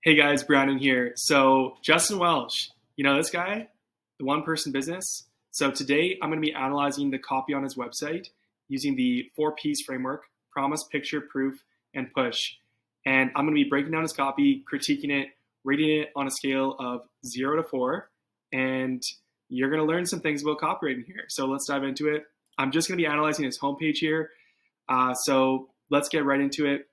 Hey guys, Brandon here. So, Justin Welsh, you know this guy, the one person business? So, today I'm going to be analyzing the copy on his website using the 4Ps framework: promise, picture, proof, and push. And I'm going to be breaking down his copy, critiquing it, rating it on a scale of 0 to 4. And you're going to learn some things about copywriting here. So, let's dive into it. I'm just going to be analyzing his homepage here. So, let's get right into it.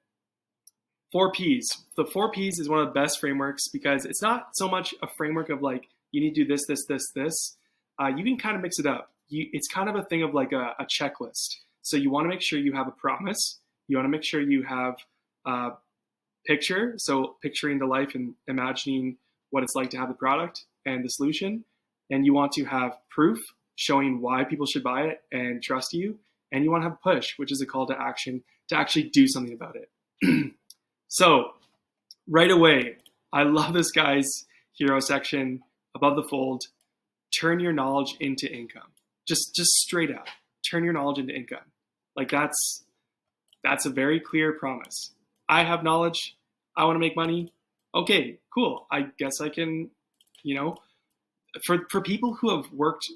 4Ps. The 4Ps is one of the best frameworks because it's not so much a framework of like, you need to do this, this, this, this. You can kind of mix it up. It's kind of a thing of like a checklist. So you want to make sure you have a promise. You want to make sure you have a picture. So picturing the life and imagining what it's like to have the product and the solution. And you want to have proof showing why people should buy it and trust you. And you want to have push, which is a call to action to actually do something about it. So right away, I love this guy's hero section above the fold. Turn your knowledge into income. Just straight up, turn your knowledge into income. Like that's a very clear promise. I have knowledge. I want to make money. Okay, cool. I guess I can, for people who have worked,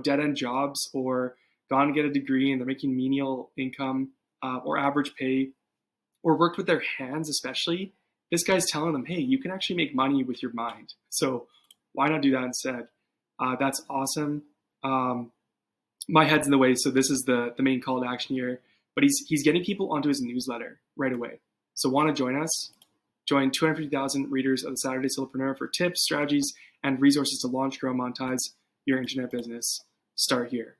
dead end jobs or gone to get a degree and they're making menial income or average pay, or worked with their hands especially, this guy's telling them, hey, you can actually make money with your mind. So why not do that instead? That's awesome. My head's in the way, so this is the main call to action here. But he's getting people onto his newsletter right away. So want to join us? Join 250,000 readers of the Saturday Solopreneur for tips, strategies, and resources to launch, grow, monetize your internet business. Start here.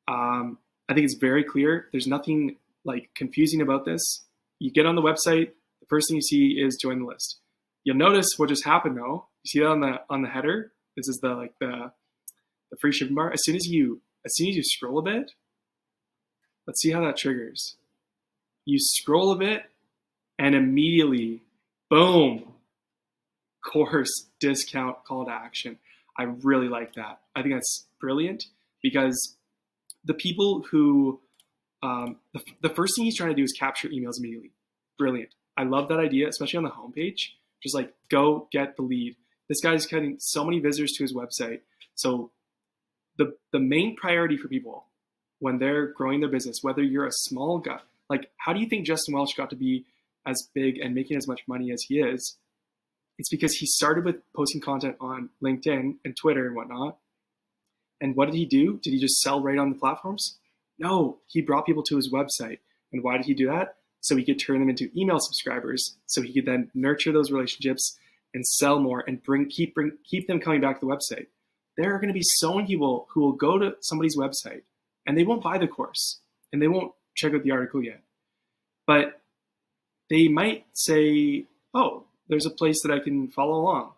I think it's very clear. There's nothing like confusing about this. You get on the website, the first thing you see is join the list. You'll notice what just happened though. You see that on the header? This is the free shipping bar. As soon as you scroll a bit, let's see how that triggers. You scroll a bit and immediately, boom, course discount call to action. I really like that. I think that's brilliant because the people who the first thing he's trying to do is capture emails immediately. Brilliant. I love that idea, especially on the homepage. Just like go get the lead. This guy's getting so many visitors to his website. So the main priority for people when they're growing their business, whether you're a small guy, like how do you think Justin Welsh got to be as big and making as much money as he is? It's because he started with posting content on LinkedIn and Twitter and whatnot. And what did he do? Did he just sell right on the platforms? No, he brought people to his website. And why did he do that? So he could turn them into email subscribers. So he could then nurture those relationships and sell more and keep them coming back to the website. There are going to be so many people who will go to somebody's website and they won't buy the course and they won't check out the article yet. But they might say, oh, there's a place that I can follow along.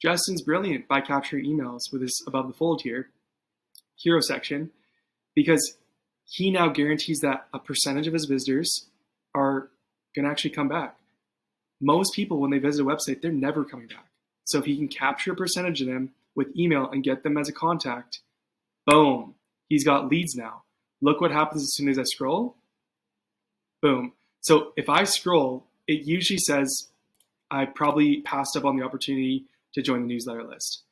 Justin's brilliant by capturing emails with this above the fold here, hero section, because he now guarantees that a percentage of his visitors are going to actually come back. Most people, when they visit a website, they're never coming back. So if he can capture a percentage of them with email and get them as a contact, boom, he's got leads now. Look what happens as soon as I scroll. Boom. So if I scroll, it usually says I probably passed up on the opportunity to join the newsletter list.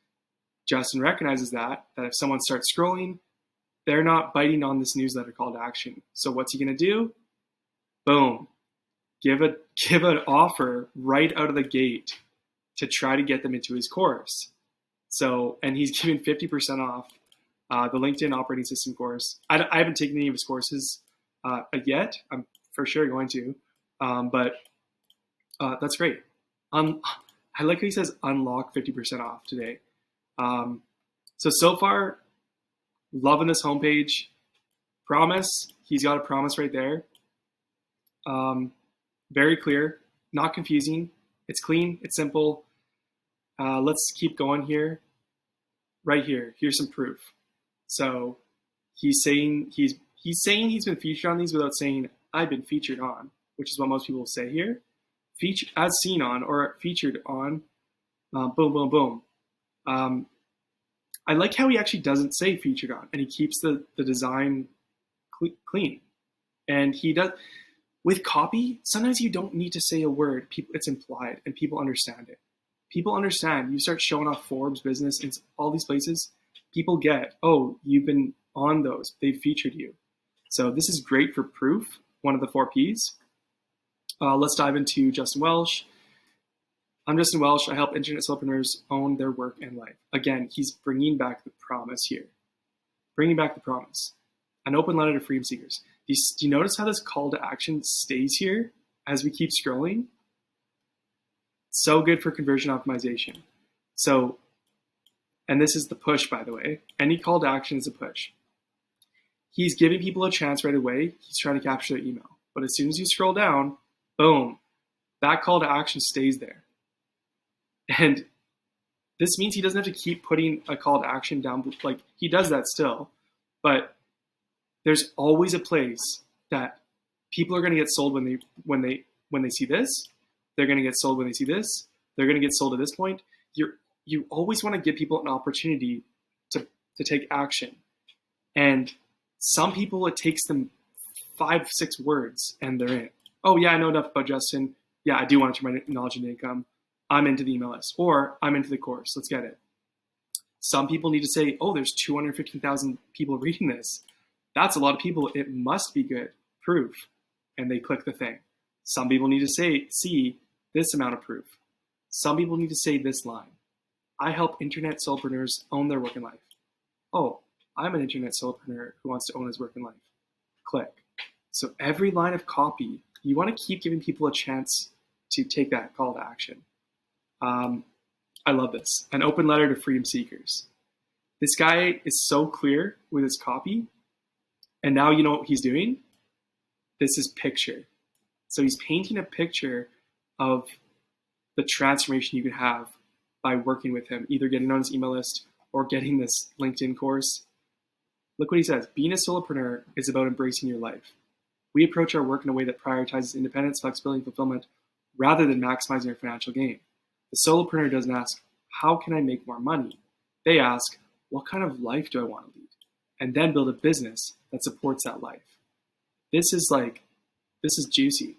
Justin recognizes that if someone starts scrolling, they're not biting on this newsletter call to action. So what's he going to do? Boom. Give an offer right out of the gate to try to get them into his course. So, and he's giving 50% off the LinkedIn operating system course. I haven't taken any of his courses yet. I'm for sure going to, but that's great. I like how he says unlock 50% off today. So far, loving this homepage. Promise. He's got a promise right there. Very clear, not confusing. It's clean. It's simple. Let's keep going here. Right here. Here's some proof. So he's saying he's been featured on these without saying I've been featured on, which is what most people say here. Featured, as seen on, or featured on. Boom, boom, boom. I like how he actually doesn't say featured on, and he keeps the design clean. And he does. With copy, sometimes you don't need to say a word. It's implied, and people understand it. People understand. You start showing off Forbes business in all these places. People get, oh, you've been on those. They've featured you. So this is great for proof, one of the 4 Ps. Let's dive into Justin Welsh. I'm Justin Welsh. I help internet solopreneurs own their work and life. Again, he's bringing back the promise here. Bringing back the promise. An open letter to freedom seekers. Do you notice how this call to action stays here as we keep scrolling? So good for conversion optimization. So, and this is the push, by the way. Any call to action is a push. He's giving people a chance right away. He's trying to capture their email. But as soon as you scroll down, boom, that call to action stays there. And this means he doesn't have to keep putting a call to action down. Like, he does that still, but there's always a place that people are going to get sold when they see this. They're going to get sold when they see this. They're going to get sold at this point. You always want to give people an opportunity to take action. And some people, it takes them 5-6 words and they're in. Oh yeah, I know enough about Justin. Yeah, I do want to turn my knowledge into income. I'm into the email list, or I'm into the course. Let's get it. Some people need to say, oh, there's 215,000 people reading this. That's a lot of people. It must be good. Proof. And they click the thing. Some people need to see this amount of proof. Some people need to say this line. I help internet solopreneurs own their work and life. Oh, I'm an internet solopreneur who wants to own his work and life. Click. So every line of copy, you want to keep giving people a chance to take that call to action. I love this. An open letter to freedom seekers. This guy is so clear with his copy. And now you know what he's doing? This is picture. So he's painting a picture of the transformation you could have by working with him, either getting on his email list or getting this LinkedIn course. Look what he says. Being a solopreneur is about embracing your life. We approach our work in a way that prioritizes independence, flexibility, and fulfillment rather than maximizing our financial gain. The solopreneur doesn't ask, how can I make more money? They ask, what kind of life do I want to lead? And then build a business that supports that life. This is juicy.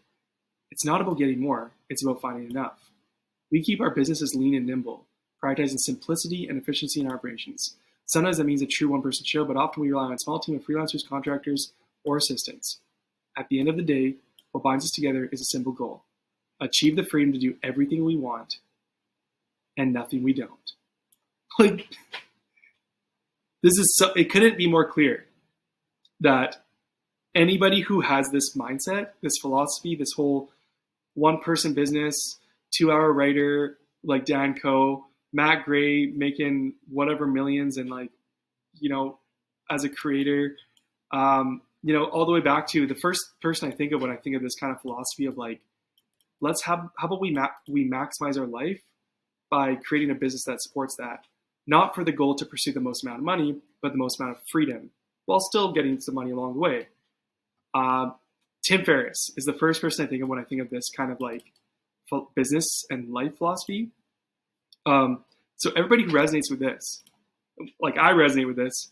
It's not about getting more, it's about finding enough. We keep our businesses lean and nimble, prioritizing simplicity and efficiency in our operations. Sometimes that means a true one-person show, but often we rely on a small team of freelancers, contractors, or assistants. At the end of the day, what binds us together is a simple goal. Achieve the freedom to do everything we want and nothing we don't. Like, this is so, it couldn't be more clear that anybody who has this mindset, this philosophy, this whole one-person business, 2-hour writer like Dan Coe, Matt Gray making whatever millions and as a creator, all the way back to the first person I think of when I think of this kind of philosophy of how about we maximize our life by creating a business that supports that, not for the goal to pursue the most amount of money, but the most amount of freedom while still getting some money along the way. Tim Ferriss is the first person I think of when I think of this kind of business and life philosophy. So everybody who resonates with this, like I resonate with this,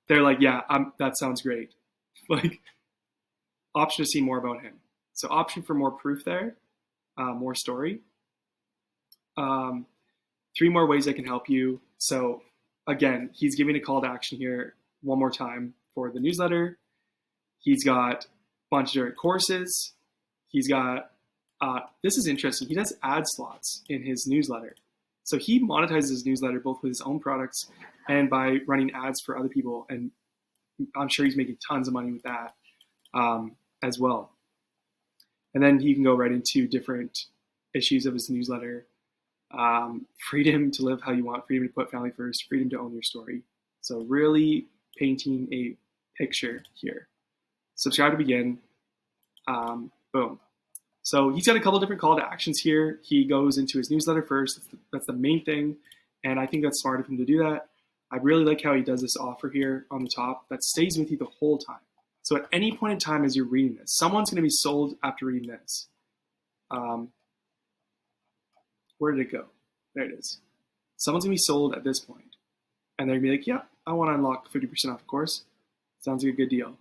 they're like, yeah, that sounds great. Option to see more about him. So option for more proof there, more story. 3 more ways I can help you. So again, he's giving a call to action here one more time for the newsletter. He's got a bunch of different courses. He's got, this is interesting. He does ad slots in his newsletter. So he monetizes his newsletter both with his own products and by running ads for other people. And I'm sure he's making tons of money with that as well. And then he can go right into different issues of his newsletter. Freedom to live how you want, freedom to put family first, freedom to own your story. So really painting a picture here. Subscribe to begin. Boom. So he's got a couple different call to actions here. He goes into his newsletter first. That's the main thing. And I think that's smart of him to do that. I really like how he does this offer here on the top that stays with you the whole time. So at any point in time as you're reading this, someone's going to be sold after reading this. Where did it go? There it is. Someone's going to be sold at this point. And they're going to be like, yeah, I want to unlock 50% off the course. Sounds like a good deal.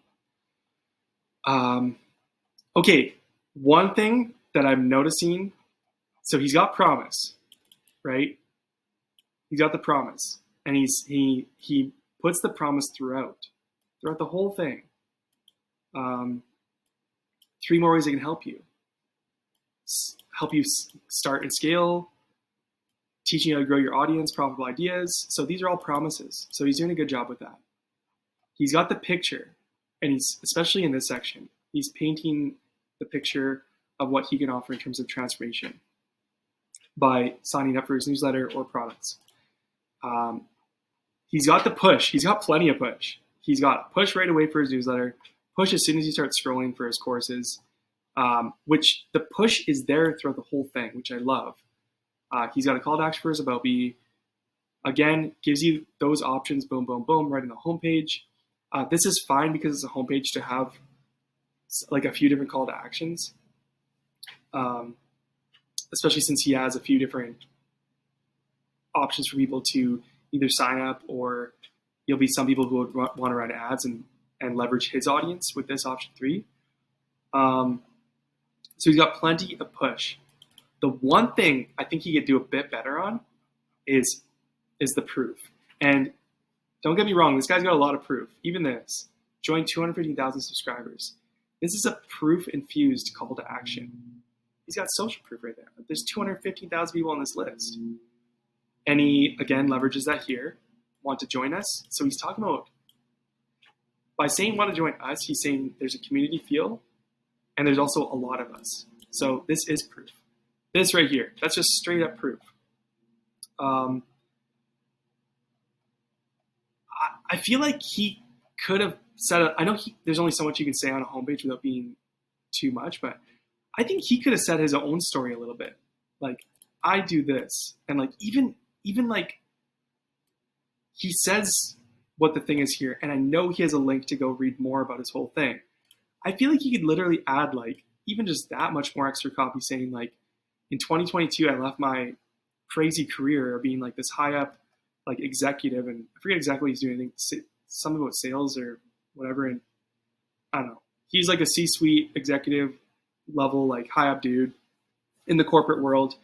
Okay, One thing that I'm noticing, so he's got promise, right? He's got the promise, and he puts the promise throughout the whole thing. 3 more ways I can help you. Help you start and scale, teaching you how to grow your audience, profitable ideas. So these are all promises. So he's doing a good job with that. He's got the picture, and he's, especially in this section, he's painting the picture of what he can offer in terms of transformation by signing up for his newsletter or products. He's got the push. He's got plenty of push. He's got push right away for his newsletter, push as soon as he starts scrolling for his courses, which the push is there throughout the whole thing, which I love. He's got a call to action for his About Me. Again, gives you those options, boom, boom, boom, right on the homepage. This is fine because it's a homepage to have like a few different call to actions, especially since he has a few different options for people to either sign up, or you'll be some people who would want to run ads and leverage his audience with this option 3. So he's got plenty of push. The one thing I think he could do a bit better on is the proof. And don't get me wrong, this guy's got a lot of proof. Even this, join 250,000 subscribers. This is a proof-infused call to action. He's got social proof right there. There's 215,000 people on this list. And he, again, leverages that here. Want to join us? So he's talking about, by saying want to join us, he's saying there's a community feel, and there's also a lot of us. So this is proof. This right here, that's just straight up proof. I feel like he could have set up, I know there's only so much you can say on a homepage without being too much, but I think he could have said his own story a little bit. Like, I do this. And like, even like, he says what the thing is here, and I know he has a link to go read more about his whole thing. I feel like he could literally add like, even just that much more extra copy saying like, in 2022, I left my crazy career of being like this high up, like executive, and I forget exactly what he's doing. I think something about sales or whatever. And I don't know. He's like a C-suite executive level, like high up dude in the corporate world.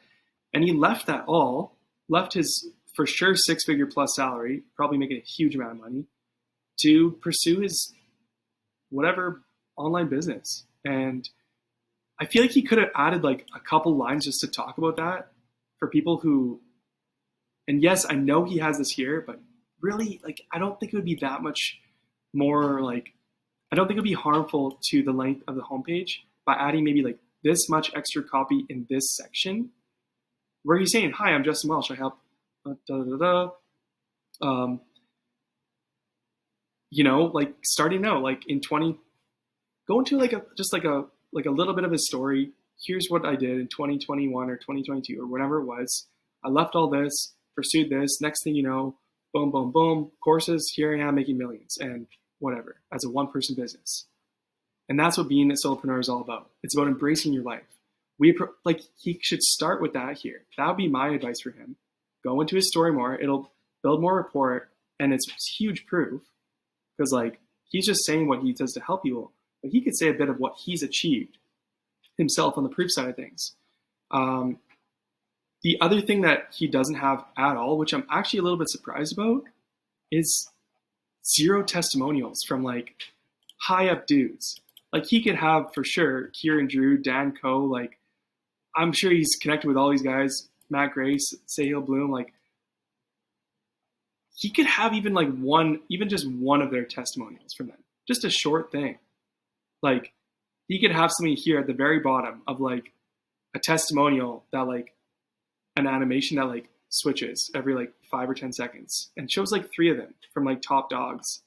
And he left that all, left his for sure 6-figure plus salary, probably making a huge amount of money, to pursue his whatever online business. And I feel like he could have added like a couple lines just to talk about that for people who, and yes, I know he has this here, but really, like, I don't think it would be that much more, like, I don't think it would be harmful to the length of the homepage by adding maybe like this much extra copy in this section where he's saying, hi, I'm Justin Welsh. I help, you know, like starting out, like in 20, go into like a little bit of a story. Here's what I did in 2021 or 2022 or whatever it was. I left all this, pursued this. Next thing you know, boom, boom, boom, courses. Here I am making millions and whatever as a one-person business. And that's what being a solopreneur is all about. It's about embracing your life. Like he should start with that here. That would be my advice for him. Go into his story more. It'll build more rapport, and it's huge proof because like he's just saying what he does to help people, but he could say a bit of what he's achieved himself on the proof side of things. The other thing that he doesn't have at all, which I'm actually a little bit surprised about, is 0 testimonials from like high up dudes. Like he could have for sure Kieran Drew, Dan Coe, like I'm sure he's connected with all these guys, Matt Grace, Sahil Bloom, like he could have even like just one of their testimonials from them. Just a short thing. Like he could have something here at the very bottom of like a testimonial that like an animation that like switches every like 5 or 10 seconds and shows like 3 of them from like top dogs.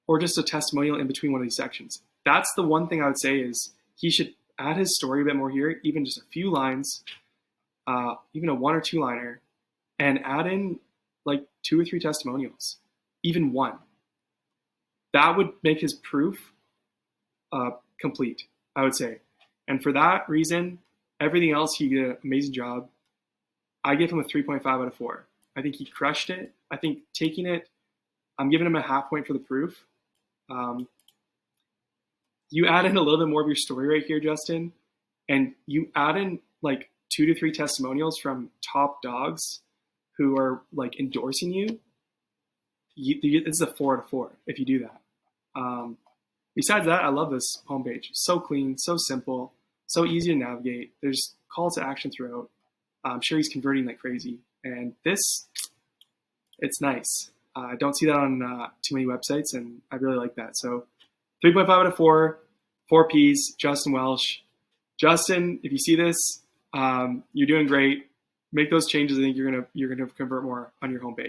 Or just a testimonial in between one of these sections. That's the one thing I would say is he should add his story a bit more here, even just a few lines, even a 1 or 2 liner, and add in like 2 or 3 testimonials, even 1. That would make his proof complete, I would say. And for that reason, everything else, he did an amazing job. I give him a 3.5 out of 4. I think he crushed it. I think taking it, I'm giving him a half point for the proof. You add in a little bit more of your story right here, Justin, and you add in like 2 to 3 testimonials from top dogs who are like endorsing you. This is a 4 out of 4 if you do that. Besides that, I love this homepage. So clean, so simple, so easy to navigate. There's call to action throughout. I'm sure he's converting like crazy. And this, it's nice. I don't see that on too many websites, and I really like that. So 3.5 out of 4, 4 Ps, Justin Welsh. Justin, if you see this, you're doing great. Make those changes. I think you're gonna convert more on your homepage.